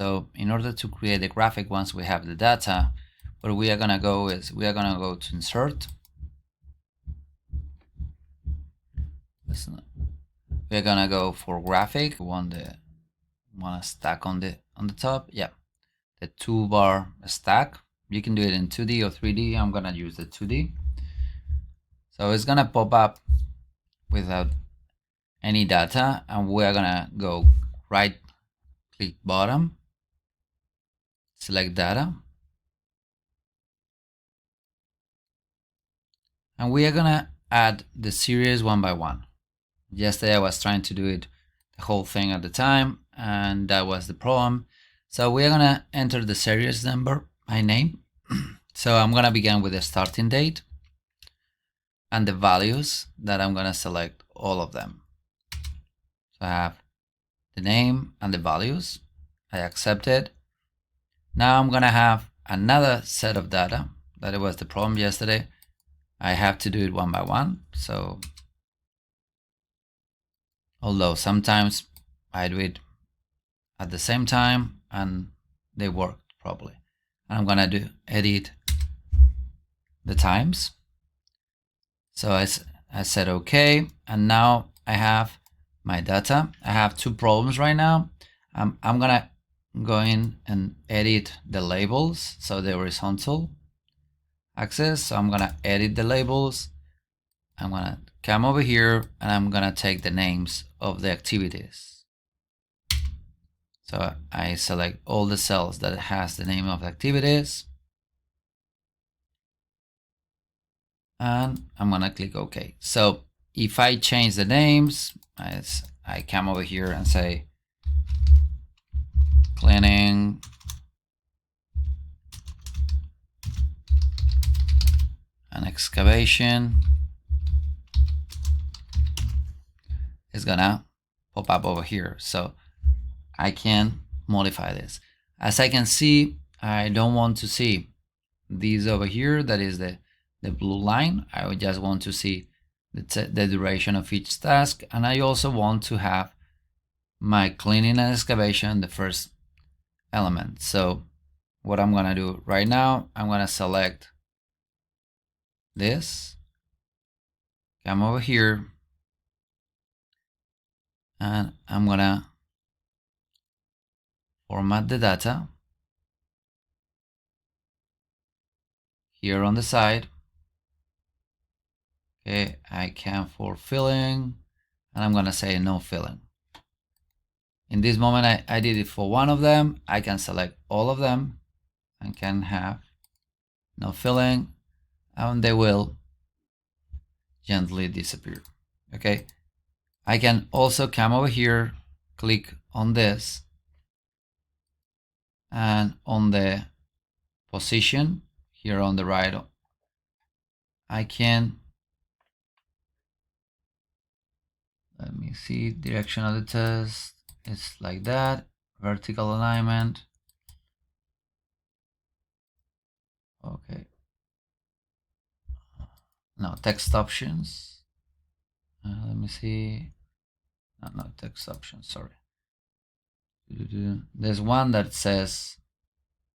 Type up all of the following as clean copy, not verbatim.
So in order to create the graphic, once we have the data, what we are gonna go is we are gonna go to insert. We're gonna go for graphic. We want a stack on the top. Yeah, the 2-bar stack. You can do it in 2D or 3D. I'm gonna use the 2D. So it's gonna pop up without any data, and we're gonna go right click bottom, select data, and we are gonna add the series one by one. Yesterday I was trying to do it the whole thing at the time, and that was the problem. So we are gonna enter the series number by name. So I'm gonna begin with the starting date and the values that I'm gonna select all of them. So I have the name and the values. I accept it. Now I'm gonna have another set of data. That was the problem yesterday. I have to do it one by one. So although sometimes I do it at the same time and they worked properly. And I'm gonna do edit the times. So I said okay, and now I have my data. I have two problems right now. I'm gonna go in and edit the labels, so the horizontal axis. So I'm gonna edit the labels. I'm gonna come over here and I'm gonna take the names of the activities. So I select all the cells that has the name of the activities, and I'm gonna click OK. So if I change the names, I come over here and say cleaning and excavation, is gonna pop up over here. So I can modify this. As I can see, I don't want to see these over here. That is the blue line. I would just want to see the duration of each task. And I also want to have my cleaning and excavation, the first element. So what I'm gonna do right now, I'm gonna select this, come over here, and I'm gonna format the data here on the side. Okay, I can for filling, and I'm gonna say no filling. In this moment, I did it for one of them. I can select all of them and can have no filling, and they will gently disappear. Okay, I can also come over here, click on this, and on the position here on the right, I can, let me see, direction of the test. It's like that, vertical alignment. Okay. No, text options. Let me see. No, text options, sorry. There's one that says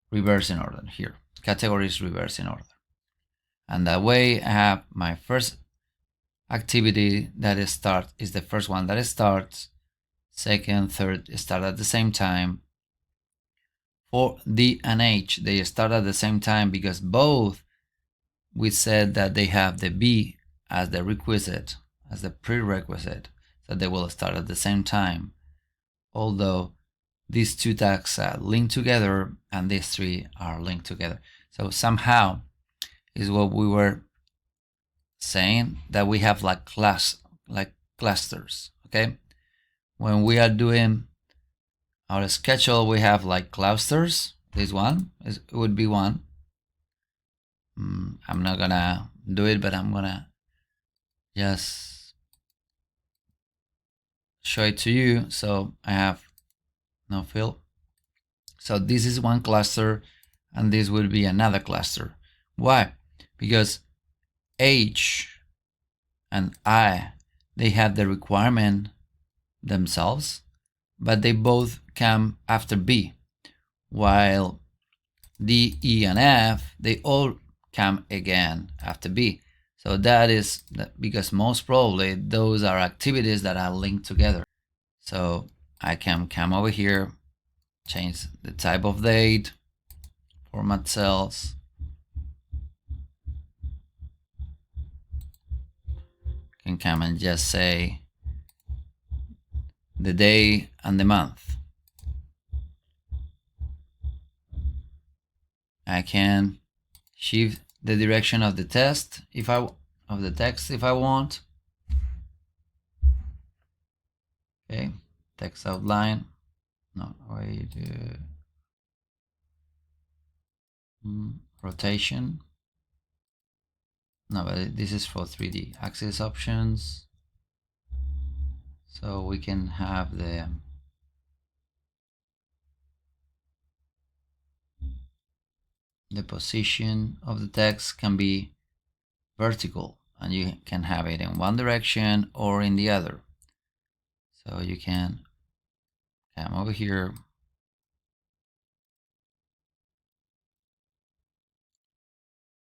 reverse in order here. Categories reverse in order. And that way I have my first activity that is the first one that starts. Second, third start at the same time. For D and H, they start at the same time because both, we said that they have the B as the requisite, as the prerequisite, so they will start at the same time. Although these two tasks are linked together and these three are linked together. So somehow is what we were saying, that we have like clusters. Okay, when we are doing our schedule, we have like clusters. This one would be one. I'm not gonna do it, but I'm gonna just show it to you. So I have no fill. So this is one cluster, and this will be another cluster. Why? Because H and I, they have the requirement themselves, but they both come after B. while D, E, and F, they all come again after B. So that is because most probably those are activities that are linked together. So I can come over here, change the type of date, format cells, can come and just say the day and the month. I can shift the direction of the text if I want. Okay, text outline. No, wait. Rotation. No, but this is for 3D. Axis options. So we can have the position of the text can be vertical, and you can have it in one direction or in the other. So you can come over here,